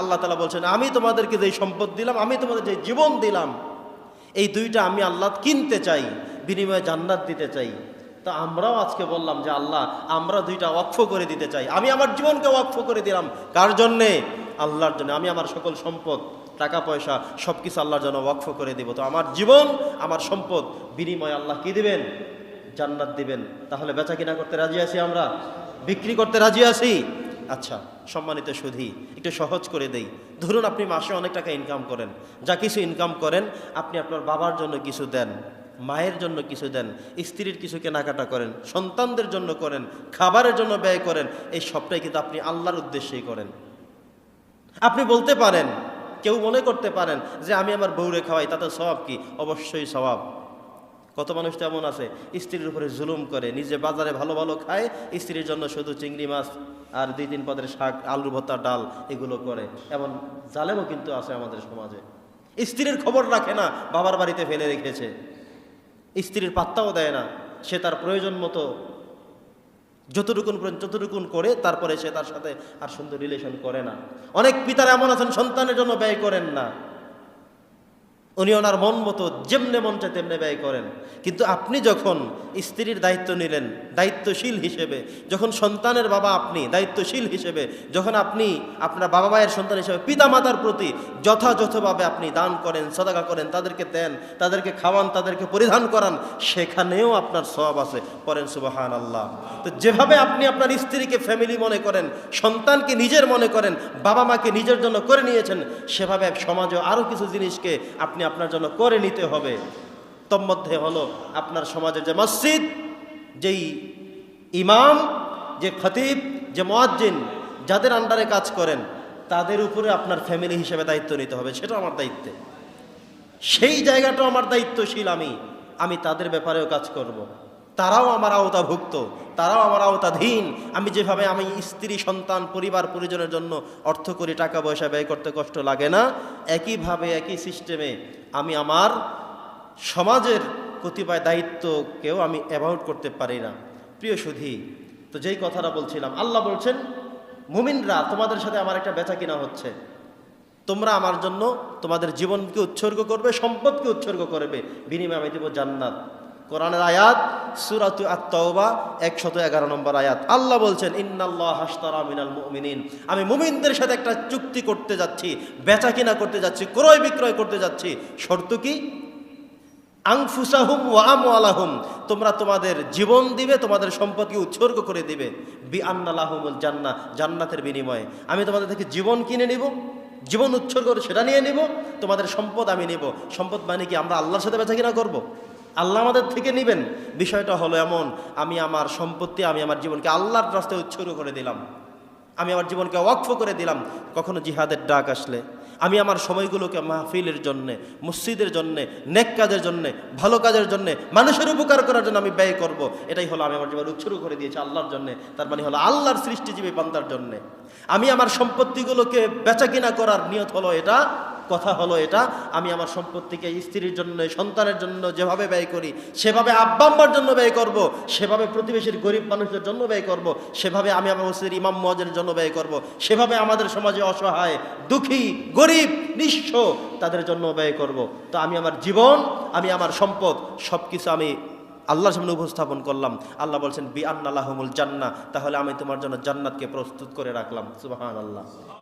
আল্লাহ তাআলা বলছেন, আমি তোমাদেরকে যে সম্পদ দিলাম, আমি তোমাদের যে জীবন দিলাম, এই দুইটা আমি আল্লাহ কিনতে চাই, বিনিময়ে জান্নাত দিতে চাই। তো আমরাও আজকে বললাম যে আল্লাহ, আমরা দুইটা ওয়াকফ করে দিতে চাই। আমি আমার জীবনকে ওয়াকফ করে দিলাম। কার জন্যে? আল্লাহর জন্য। আমি আমার সকল সম্পদ, টাকা পয়সা সব কিছু আল্লাহর জন্য ওয়াকফ করে দিব। তো আমার জীবন, আমার সম্পদ, বিনিময়ে আল্লাহ কি দিবেন? জান্নাত দিবেন। তাহলে বেচা কিনা করতে রাজি আছি আমরা? বিক্রি করতে রাজি আছি? আচ্ছা সম্মানিত সুধী, একটু সহজ করে দেই। ধরুন আপনি মাসে অনেক টাকা ইনকাম করেন, যা কিছু ইনকাম করেন আপনি আপনার বাবার জন্য কিছু দেন, মায়ের জন্য কিছু দেন, স্ত্রীর কিছু কেনাকাটা করেন, সন্তানদের জন্য করেন, খাবারের জন্য ব্যয় করেন। এই সবটাই কিন্তু আপনি আল্লাহর উদ্দেশ্যেই করেন। আপনি বলতে পারেন, কেউ মনে করতে পারেন যে আমি আমার বউরে খাওয়াই, তাতে সওয়াব কি? অবশ্যই সওয়াব। কত মানুষ তেমন আছে স্ত্রীর উপরে জুলুম করে, নিজে বাজারে ভালো ভালো খায়, স্ত্রীর জন্য শুধু চিংড়ি মাছ আর 2-3 পদের শাক, আলু ভর্তা, ডাল এগুলো করে। এমন জালেমও কিন্তু আছে আমাদের সমাজে। স্ত্রীর খবর রাখে না, বাবার বাড়িতে ফেলে রেখেছে, স্ত্রীর পাত্তাও দেয় না। সে তার প্রয়োজন মতো যতটুকুন করে, তারপরে সে তার সাথে আর সুন্দর রিলেশন করে না। অনেক পিতারা এমন আছেন সন্তানের জন্য ব্যয় করেন না, উনি ওনার মন মতো যেমনে মন চায় তেমনে ব্যয় করেন। কিন্তু আপনি যখন স্ত্রীর দায়িত্ব নিলেন, দায়িত্বশীল হিসেবে, যখন সন্তানের বাবা আপনি দায়িত্বশীল হিসেবে, যখন আপনি আপনার বাবা মায়ের সন্তান হিসেবে পিতা মাতার প্রতি যথাযথভাবে আপনি দান করেন, সদকা করেন, তাদেরকে দেন, তাদেরকে খাওয়ান, তাদেরকে পরিধান করান, সেখানেও আপনার সওয়াব আছে। পড়েন সুবহানাল্লাহ। তো যেভাবে আপনি আপনার স্ত্রীকে ফ্যামিলি মনে করেন, সন্তানকে নিজের মনে করেন, বাবা মাকে নিজের জন্য করে নিয়েছেন, সেভাবে সমাজে আরও কিছু জিনিসকে আপনি আপনার জন্য করে নিতে হবে। তন্মধ্যে হলো আপনার সমাজের যে মসজিদ, যেই ইমাম, যে খতিব, যে মুয়াজ্জিন, যাদের আন্ডারে কাজ করেন, তাদের উপরে আপনার ফ্যামিলি হিসেবে দায়িত্ব নিতে হবে। সেটা আমার দায়িত্বে, সেই জায়গাটাও আমার দায়িত্বশীল। আমি তাদের ব্যাপারেও কাজ করব। তারাও আমার আওতাভুক্ত, তারাও আমার আওতাধীন। আমি যেভাবে আমি স্ত্রী, সন্তান, পরিবার পরিজনের জন্য অর্থ করি, টাকা পয়সা ব্যয় করতে কষ্ট লাগে না, একইভাবে একই সিস্টেমে আমি আমার সমাজের কতিপয় দায়িত্বকেও আমি অ্যাভয়েড করতে পারি না। প্রিয় সুধী, তো যেই কথাটা বলছিলাম, আল্লাহ বলছেন মুমিনরা তোমাদের সাথে আমার একটা বেচা কিনা হচ্ছে, তোমরা আমার জন্য তোমাদের জীবনকে উৎসর্গ করবে, সম্পদকে উৎসর্গ করবে, বিনিময়ে আমি দেব জান্নাত। কোরআনের আয়াত সূরাতু আত-তাওবা 111 নম্বর আয়াত। আল্লাহ বলছেন ইন্নাল্লাহ আশতারা মিনাল মুমিনিন, আমি মুমিনদের সাথে একটা চুক্তি করতে যাচ্ছি, বেচা কিনা করতে যাচ্ছি, ক্রয় বিক্রয় করতে যাচ্ছি। শর্ত কি? আনফুসাহুম ওয়া আমওয়ালাহুম, তোমরা তোমাদের জীবন দিবে, তোমাদের সম্পদকে উৎসর্গ করে দিবে। বিআন্না লাহুমুল জান্নাহ, জান্নাতের বিনিময়ে আমি তোমাদের থেকে জীবন কিনে নিব, জীবন উৎসর্গ করে সেটা নিয়ে নিব, তোমাদের সম্পদ আমি নিব। সম্পদ মানে কি? আমরা আল্লাহর সাথে বেচা কিনা করব, আল্লাহ আমাদের থেকে নেবেন। বিষয়টা হলো এমন, আমি আমার সম্পত্তি, আমি আমার জীবনকে আল্লাহর রাস্তায় উৎসর্গ করে দিলাম, আমি আমার জীবনকে ওয়াকফ করে দিলাম। কখনো জিহাদের ডাক আসলে আমি আমার সময়গুলোকে মাহফিলের জন্যে, মসজিদের জন্যে, নেক কাজের জন্যে, ভালো কাজের জন্যে, মানুষের উপকার করার জন্য আমি ব্যয় করব। এটাই হলো আমি আমার জীবন উৎসর্গ করে দিয়েছি আল্লাহর জন্যে। তার মানে হলো আল্লাহর সৃষ্টিজীবী বান্দার জন্যে। আমি আমার সম্পত্তিগুলোকে বেচা কিনা করার নিয়ত হলো এটা, কথা হলো এটা, আমি আমার সম্পত্তিকে স্ত্রীর জন্য, সন্তানের জন্য যেভাবে ব্যয় করি, সেভাবে আব্বা আম্মার জন্য ব্যয় করব, সেভাবে প্রতিবেশীর গরিব মানুষদের জন্য ব্যয় করব, সেভাবে আমি আমার মসজিদের ইমাম মুয়াজ্জিনের জন্য ব্যয় করব, সেভাবে আমাদের সমাজে অসহায়, দুঃখী, গরিব, নিঃস্ব তাদের জন্য ব্যয় করব। তো আমি আমার জীবন, আমি আমার সম্পদ সব কিছু আমি আল্লাহর সামনে উপস্থাপন করলাম। আল্লাহ বলছেন বিআন্না লাহুমুল জান্নাহ, তাহলে আমি তোমার জন্য জান্নাতকে প্রস্তুত করে রাখলাম। সুবহানাল্লাহ।